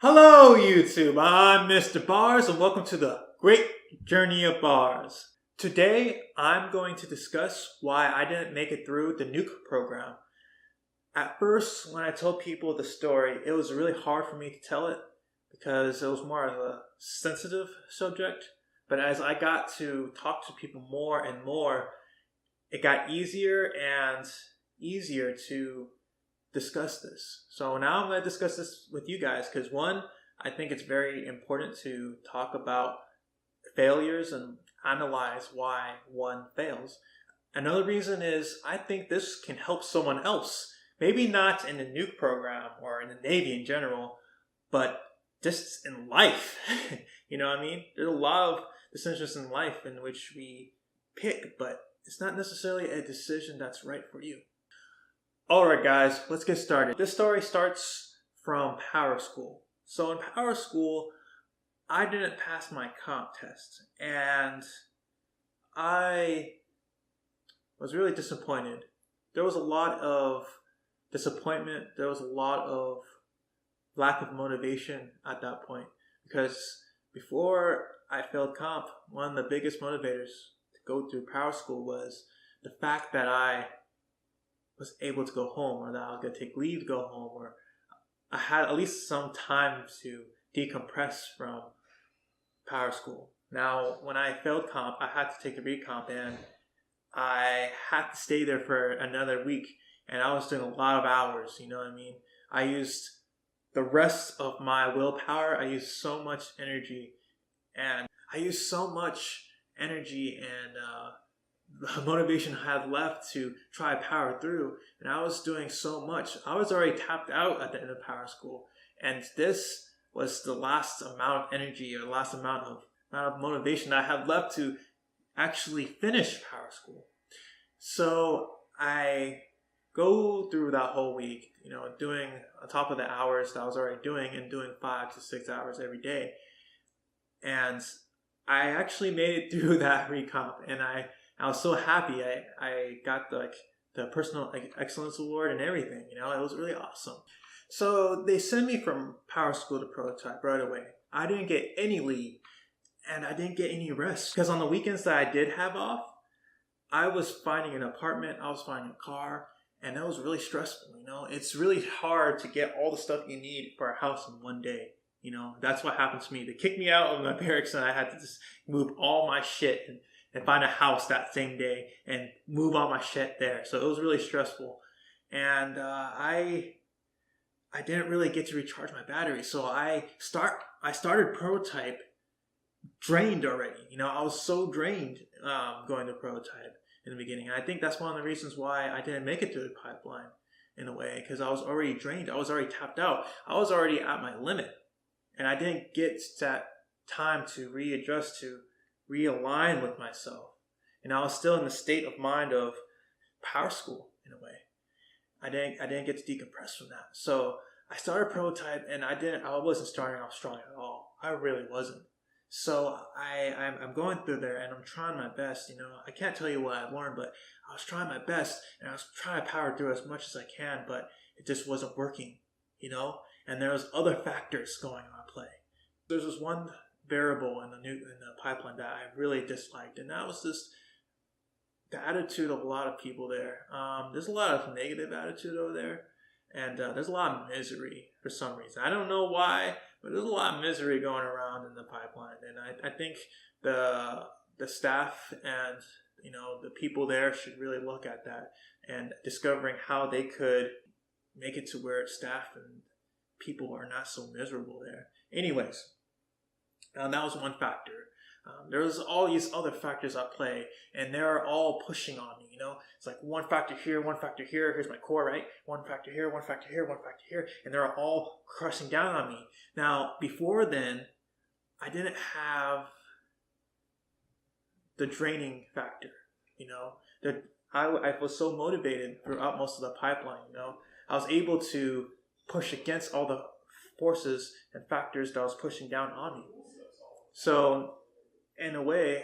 Hello YouTube, I'm Mr. Bars and welcome to the Great Journey of Bars. Today I'm going to discuss why I didn't make it through the nuke program. At first, when I told people the story, it was really hard for me to tell it because it was more of a sensitive subject. But as I got to talk to people more and more, it got easier and easier to discuss this. So now I'm going to discuss this with you guys because one, I think it's very important to talk about failures and analyze why one fails. Another reason is I think this can help someone else. Maybe not in the nuke program or in the Navy in general, but just in life. You know what I mean? There's a lot of decisions in life in which we pick, but it's not necessarily a decision that's right for you. Alright guys, let's get started. This story starts from power school. So in power school, I didn't pass my comp test and I was really disappointed. There was a lot of disappointment. There was a lot of lack of motivation at that point because before I failed comp, one of the biggest motivators to go through power school was the fact that I was able to go home, or that I was going to take leave to go home, or I had at least some time to decompress from power school. Now, when I failed comp, I had to take the recomp, and I had to stay there for another week, and I was doing a lot of hours, you know what I mean? I used the rest of my willpower, I used so much energy, and the motivation I had left to try power through, and I was doing so much. I was already tapped out at the end of power school, and this was the last amount of energy or the last amount of motivation that I had left to actually finish power school. So I go through that whole week, doing on top of the hours that I was already doing, and doing 5 to 6 hours every day. And I actually made it through that recomp, and I was so happy. I got the personal excellence award and everything. It was really awesome. So they sent me from power school to prototype right away. I didn't get any leave and I didn't get any rest because on the weekends that I did have off, I was finding an apartment, I was finding a car, and that was really stressful. It's really hard to get all the stuff you need for a house in one day. That's what happened to me. They kicked me out of my barracks and I had to just move all my shit and find a house that same day and move all my shit there. So it was really stressful. And I didn't really get to recharge my battery. So I started prototype drained already. I was so drained going to prototype in the beginning. And I think that's one of the reasons why I didn't make it through the pipeline in a way, because I was already drained. I was already tapped out. I was already at my limit. And I didn't get that time to readjust, to realign with myself. I was still in the state of mind of power school in a way. I didn't get to decompress from that. So I started prototype, and I wasn't starting off strong at all. I really wasn't. So I'm going through there and I'm trying my best. I can't tell you what I've learned, but I was trying my best and I was trying to power through as much as I can, but it just wasn't working. And there was other factors going on play. There's this one variable in the pipeline that I really disliked, and that was just the attitude of a lot of people there. There's a lot of negative attitude over there, and there's a lot of misery for some reason. I don't know why, but there's a lot of misery going around in the pipeline, and I think the staff and the people there should really look at that and discovering how they could make it to where staff and people are not so miserable there. Anyways, that was one factor. There's all these other factors at play, and they're all pushing on me. It's like one factor here, one factor here. Here's my core, right? One factor here, one factor here, one factor here, and they're all crushing down on me. Now, before then, I didn't have the draining factor. I was so motivated throughout most of the pipeline. I was able to push against all the forces and factors that was pushing down on me. So, in a way,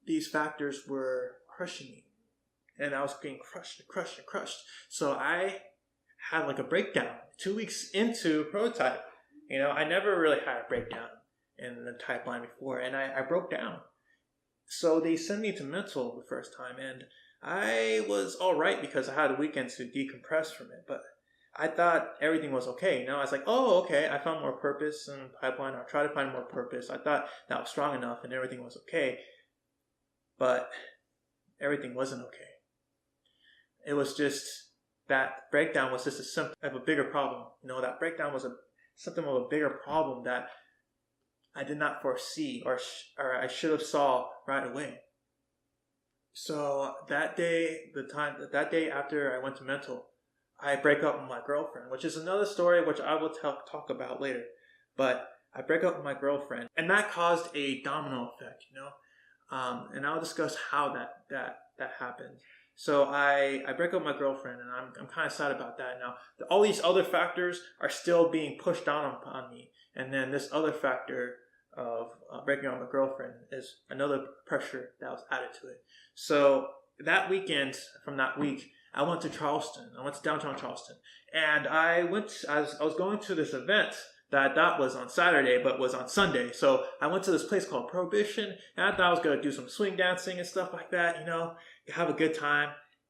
these factors were crushing me. And I was getting crushed and crushed and crushed. So I had like a breakdown 2 weeks into prototype. I never really had a breakdown in the pipeline before, and I broke down. So they sent me to mental the first time, and I was all right because I had a weekend to decompress from it. But I thought everything was okay. I was like, oh, okay, I found more purpose in the pipeline. I'll try to find more purpose. I thought that was strong enough and everything was okay. But everything wasn't okay. It was just that breakdown was just a symptom of a bigger problem. That breakdown was a symptom of a bigger problem that I did not foresee or I should have saw right away. So that day after I went to mental, I break up with my girlfriend, which is another story which I will talk about later. But I break up with my girlfriend, and that caused a domino effect, and I'll discuss how that happened. So I break up with my girlfriend, and I'm kind of sad about that. Now, all these other factors are still being pushed down upon me, and then this other factor of breaking up with my girlfriend is another pressure that was added to it. So that weekend, from that week, I went to Charleston. I went to downtown Charleston, and I was going to this event that I thought was on Saturday, but was on Sunday. So I went to this place called Prohibition, and I thought I was going to do some swing dancing and stuff like that, have a good time.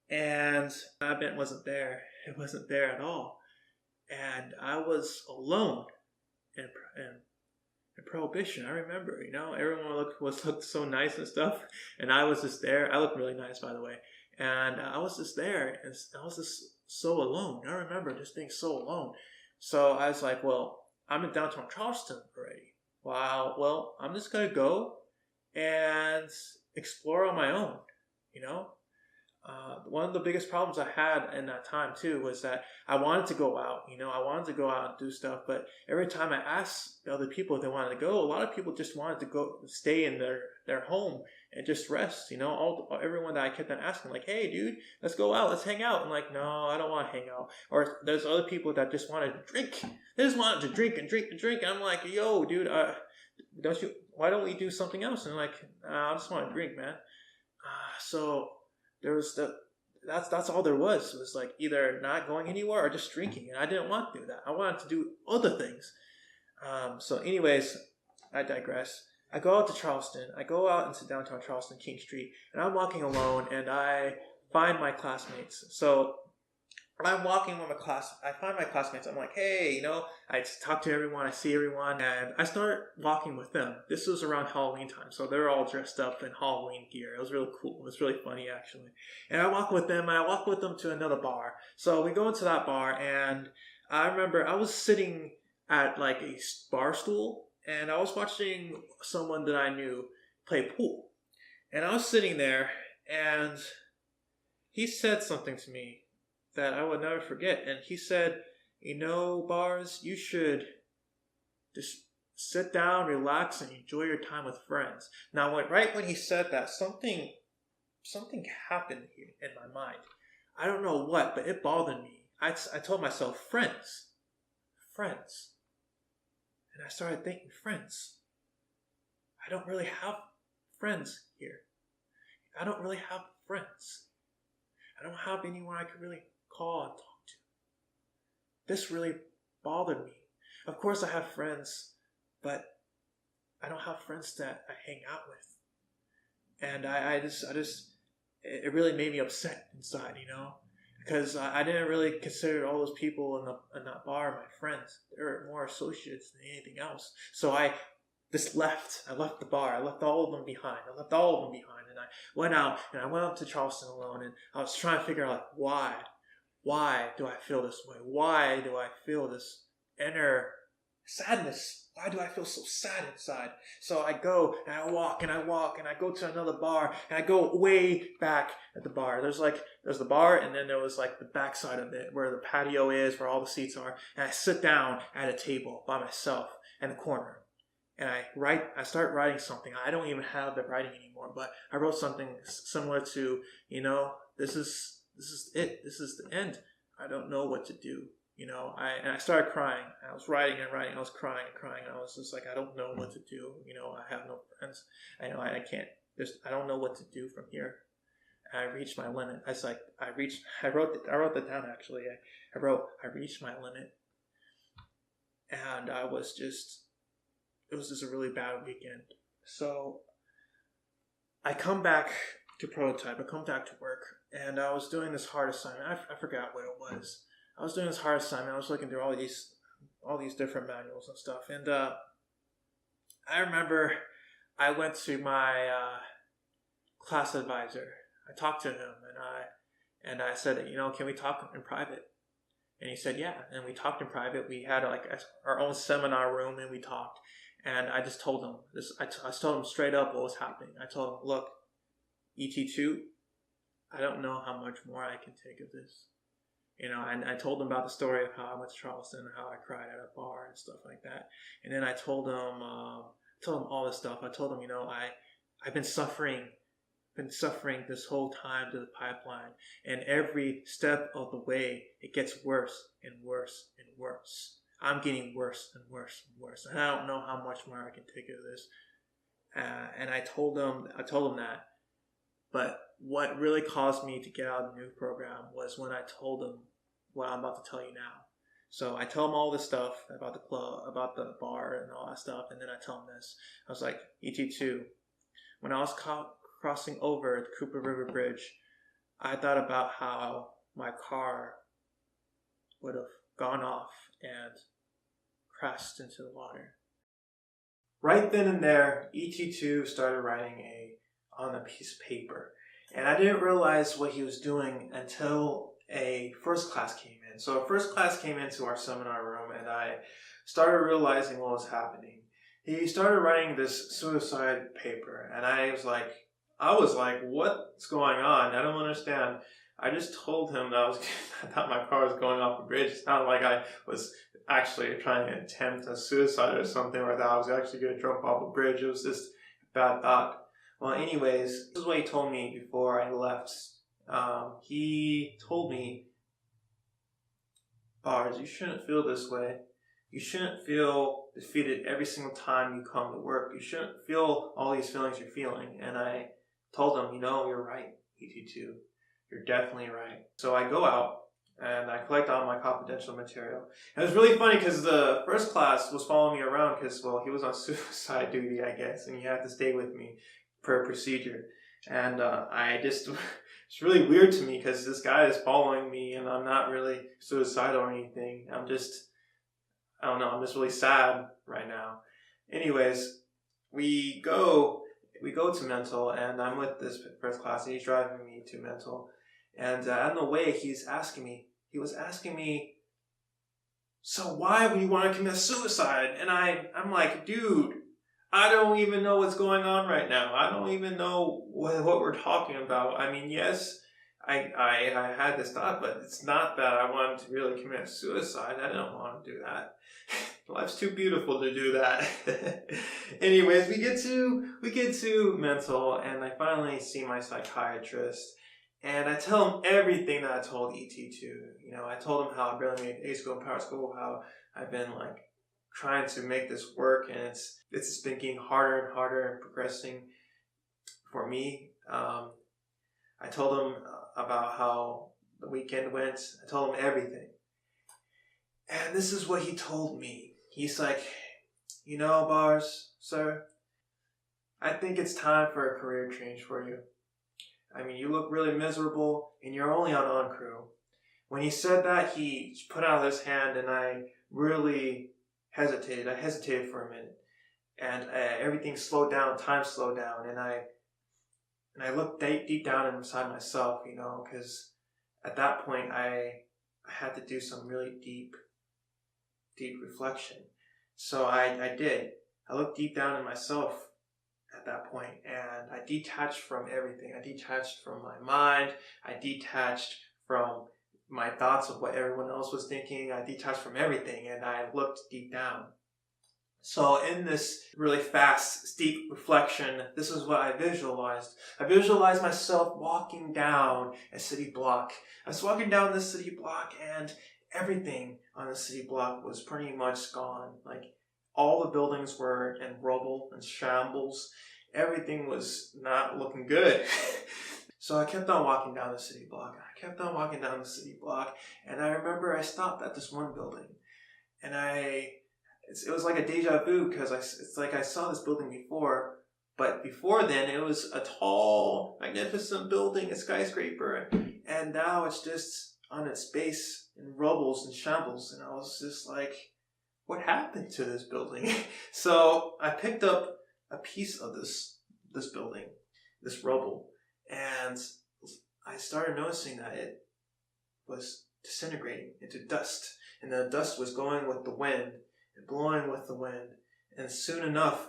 And that event wasn't there. It wasn't there at all. And I was alone in Prohibition. I remember, everyone looked so nice and stuff. And I was just there. I looked really nice, by the way. And I was just there, and I was just so alone. I remember just being so alone. So I was like, well, I'm in downtown Charleston already. Wow, well, I'm just going to go and explore on my own, One of the biggest problems I had in that time, too, was that I wanted to go out, I wanted to go out and do stuff. But every time I asked the other people if they wanted to go, a lot of people just wanted to go stay in their home and just rest, everyone that I kept on asking, like, hey, dude, let's go out, let's hang out. I'm like, no, I don't want to hang out. Or there's other people that just wanted to drink. They just wanted to drink and drink and drink. And I'm like, yo, dude, why don't we do something else? And I'm like, I just want to drink, man. So there was that's all there was. It was like either not going anywhere or just drinking. And I didn't want to do that. I wanted to do other things. So anyways, I digress. I go out to Charleston. I go out into downtown Charleston, King Street, and I'm walking alone, and I find my classmates. So I'm walking with I find my classmates. I'm like, hey, I talk to everyone, I see everyone, and I start walking with them. This was around Halloween time, so they're all dressed up in Halloween gear. It was really cool. It was really funny, actually. And I walk with them, and I walk with them to another bar. So we go into that bar, and I remember I was sitting at like a bar stool, and I was watching someone that I knew play pool. And I was sitting there, and he said something to me that I would never forget. And he said, Bars, you should just sit down, relax, and enjoy your time with friends. Now, right when he said that, something happened here in my mind. I don't know what, but it bothered me. I told myself, friends. And I started thinking, friends. I don't really have friends here. I don't really have friends. I don't have anyone I could really call and talk to. This really bothered me. Of course I have friends, but I don't have friends that I hang out with. And I just it really made me upset inside, because I didn't really consider all those people in that bar my friends. They were more associates than anything else. So I just left. I left the bar. I left all of them behind. And I went out, and I went up to Charleston alone, and I was trying to figure out, like, why do I feel this way? Why do I feel this inner sadness? Why do I feel so sad inside? So I go, and I walk, and I go to another bar, and I go way back at the bar. There's the bar, and then there was like the backside of it, where the patio is, where all the seats are, and I sit down at a table by myself in the corner. And I start writing something. I don't even have the writing anymore, but I wrote something similar to, this is it. This is the end. I don't know what to do. I started crying. I was writing and writing. I was crying and crying. I was just like, I don't know what to do. I have no friends. I can't. I don't know what to do from here. I reached my limit. I wrote that down actually. I wrote, I reached my limit. and it was just a really bad weekend. So I come back to prototype. I come back to work, and I was doing this hard assignment. I forgot what it was. I was doing this hard assignment. I was looking through all these different manuals and stuff, and I remember I went to my class advisor. I talked to him, and I said, can we talk in private? And he said, yeah. And we talked in private. We had our own seminar room, and we talked. And I just told him this. I told him straight up what was happening. I told him, look, ET2, I don't know how much more I can take of this. And I told him about the story of how I went to Charleston and how I cried at a bar and stuff like that. And then I told him all this stuff. I told him, I've been suffering this whole time to the pipeline, and every step of the way it gets worse and worse and worse. I'm getting worse and worse and worse, and I don't know how much more I can take of this. And I told him that. But what really caused me to get out of the nuke program was when I told him what I'm about to tell you now. So I tell him all this stuff about the club, about the bar, and all that stuff, and then I tell him this. I was like, ET2, when I was crossing over the Cooper River Bridge, I thought about how my car would have gone off and crashed into the water. Right then and there, ET2 started writing on a piece of paper. And I didn't realize what he was doing until a first class came in. So a first class came into our seminar room, and I started realizing what was happening. He started writing this suicide paper, and I was like, what's going on? I don't understand. I just told him that I thought my car was going off a bridge. It's not like I was actually trying to attempt a suicide or something like that. I was actually going to jump off a bridge. It was just a bad thought. Well, anyways, this is what he told me before I left. He told me, Bars, you shouldn't feel this way. You shouldn't feel defeated every single time you come to work. You shouldn't feel all these feelings you're feeling. And I told him, you're right, ET2. You're definitely right. So I go out and I collect all my confidential material. And it was really funny because the first class was following me around because, he was on suicide duty, I guess, and he had to stay with me per procedure. And it's really weird to me because this guy is following me and I'm not really suicidal or anything. I'm just really sad right now. Anyways, we go to mental, and I'm with this first class, and he's driving me to mental. And on the way, he was asking me, so why would you want to commit suicide? And I'm like, dude, I don't even know what's going on right now. I don't even know what we're talking about. I mean, yes, I had this thought, but it's not that I wanted to really commit suicide. I don't want to do that. Life's too beautiful to do that. Anyways, we get to mental, and I finally see my psychiatrist, and I tell him everything that I told ET2. I told him how I barely made A school and power school, how I've been trying to make this work, and it's been getting harder and harder and progressing for me. I told him about how the weekend went. I told him everything. And this is what he told me. He's like, Bars, sir, I think it's time for a career change for you. I mean, you look really miserable, and you're only on crew. When he said that, he put out his hand, and I really hesitated. I hesitated for a minute, and everything slowed down. Time slowed down, and I looked deep down inside myself, because at that point I had to do some really deep reflection. So I did. I looked deep down in myself at that point, and I detached from everything. I detached from my mind. I detached from my thoughts of what everyone else was thinking. I detached from everything, and I looked deep down. So in this really fast, steep reflection, this is what I visualized. I visualized myself walking down a city block. I was walking down this city block, and everything on the city block was pretty much gone. All the buildings were in rubble and shambles. Everything was not looking good. So I kept on walking down the city block. And I remember I stopped at this one building, and I it was like a deja vu, because it's like I saw this building before, but before then it was a tall, magnificent building, a skyscraper, and now it's just on its base in rubbles and shambles, and I was just like, what happened to this building? So I picked up a piece of this building, this rubble, and I started noticing that it was disintegrating into dust, and the dust was going with the wind and blowing with the wind, and soon enough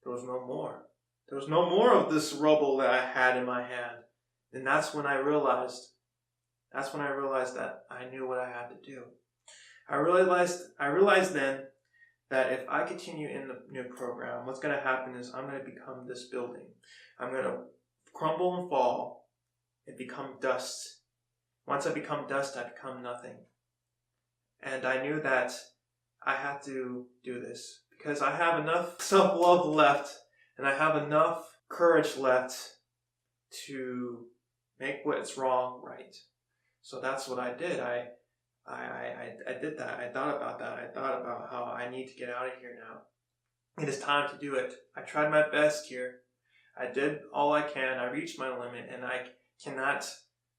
there was no more. There was no more of this rubble that I had in my hand. And that's when I realized that I knew what I had to do. I realized then that if I continue in the new program, what's going to happen is I'm going to become this building. I'm going to crumble and fall and become dust. Once I become dust, I become nothing. And I knew that I had to do this because I have enough self-love left, and I have enough courage left to make what's wrong right. So that's what I did. I did that. I thought about that. I thought about how I need to get out of here now. It is time to do it. I tried my best here. I did all I can. I reached my limit, and I cannot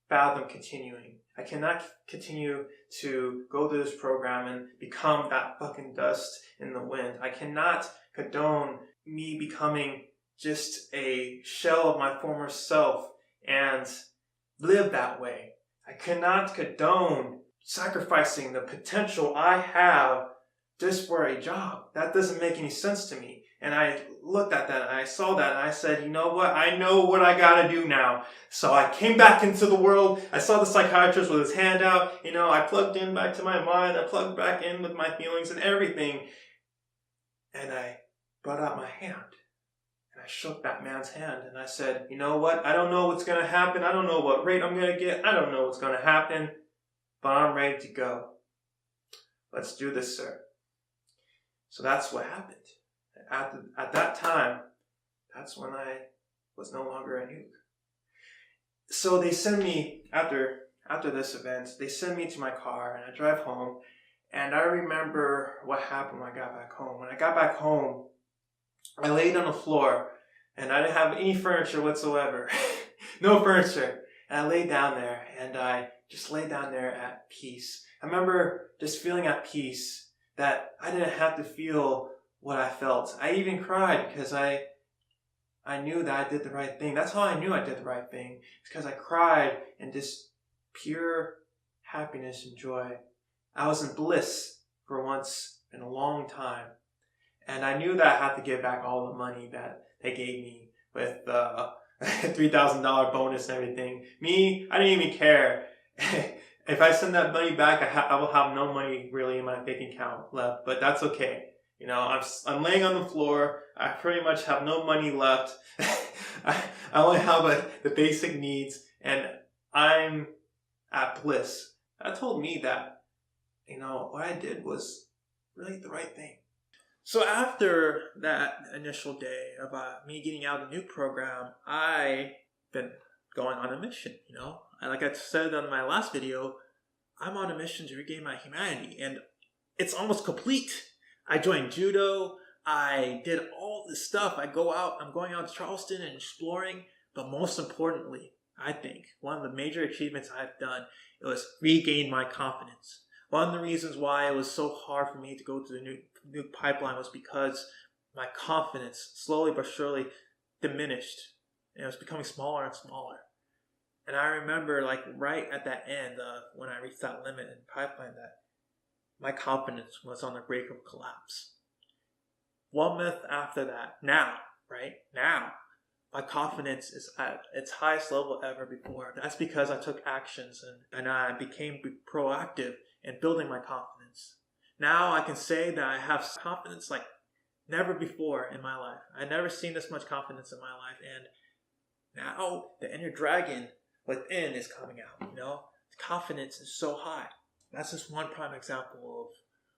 fathom continuing. I cannot continue to go through this program and become that fucking dust in the wind. I cannot condone me becoming just a shell of my former self and live that way. I cannot condone sacrificing the potential I have just for a job. That doesn't make any sense to me. And I looked at that and I saw that and I said, you know what? I know what I gotta do now. So I came back into the world. I saw the psychiatrist with his hand out. I plugged in back to my mind. I plugged back in with my feelings and everything. And I brought out my hand. And I shook that man's hand and I said, you know what? I don't know what's gonna happen. I don't know what rate I'm gonna get. I don't know what's gonna happen. But I'm ready to go. Let's do this, sir. So that's what happened. At that time, that's when I was no longer a nuke. So they send me, after this event, they send me to my car and I drive home. And I remember what happened when I got back home. When I got back home, I laid on the floor and I didn't have any furniture whatsoever. No furniture. And I laid down there and I just laid down there at peace. I remember just feeling at peace that I didn't have to feel what I felt. I even cried because I knew that I did the right thing. That's how I knew I did the right thing. It's because I cried in just pure happiness and joy. I was in bliss for once in a long time. And I knew that I had to give back all the money that they gave me with the $3,000 bonus and everything. Me, I didn't even care. If I send that money back, I will have no money really in my bank account left. But that's okay. I'm laying on the floor. I pretty much have no money left. I only have the basic needs, and I'm at bliss. That told me that, what I did was really the right thing. So after that initial day of me getting out of the nuke program, I've been going on a mission, Like I said on my last video, I'm on a mission to regain my humanity, and it's almost complete. I joined judo. I did all this stuff. I'm going out to Charleston and exploring. But most importantly, I think one of the major achievements I've done, it was regain my confidence. One of the reasons why it was so hard for me to go to the nuke pipeline was because my confidence slowly but surely diminished. And it was becoming smaller and smaller. And I remember right at that end, when I reached that limit in the pipeline, that my confidence was on the brink of collapse. 1 month after that, now, my confidence is at its highest level ever before. That's because I took actions and I became proactive in building my confidence. Now I can say that I have confidence like never before in my life. I've never seen this much confidence in my life. And now the inner dragon within is coming out, The confidence is so high. That's just one prime example of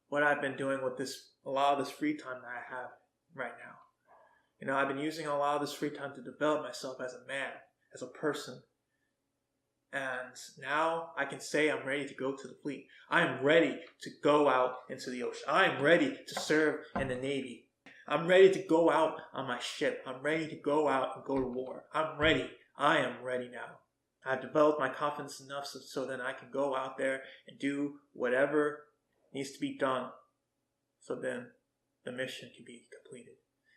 what I've been doing with a lot of this free time that I have right now. I've been using a lot of this free time to develop myself as a man, as a person. And now I can say I'm ready to go to the fleet. I am ready to go out into the ocean. I am ready to serve in the Navy. I'm ready to go out on my ship. I'm ready to go out and go to war. I'm ready. I am ready now. I've developed my confidence enough so that I can go out there and do whatever needs to be done so then the mission can be completed.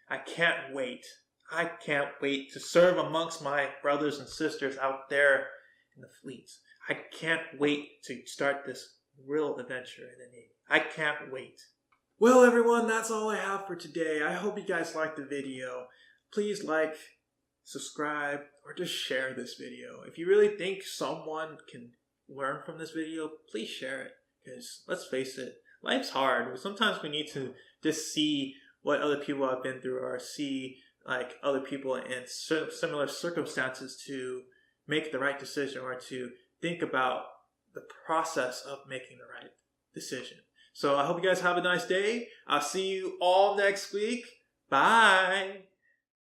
I can't wait. I can't wait to serve amongst my brothers and sisters out there in the fleets. I can't wait to start this real adventure in the Navy. I can't wait. Well, everyone, that's all I have for today. I hope you guys liked the video. Please like, subscribe, or just share this video. If you really think someone can learn from this video, please share it. Because let's face it, life's hard. Sometimes we need to just see what other people have been through, or see like other people in similar circumstances to make the right decision, or to think about the process of making the right decision. So I hope you guys have a nice day. I'll see you all next week. Bye.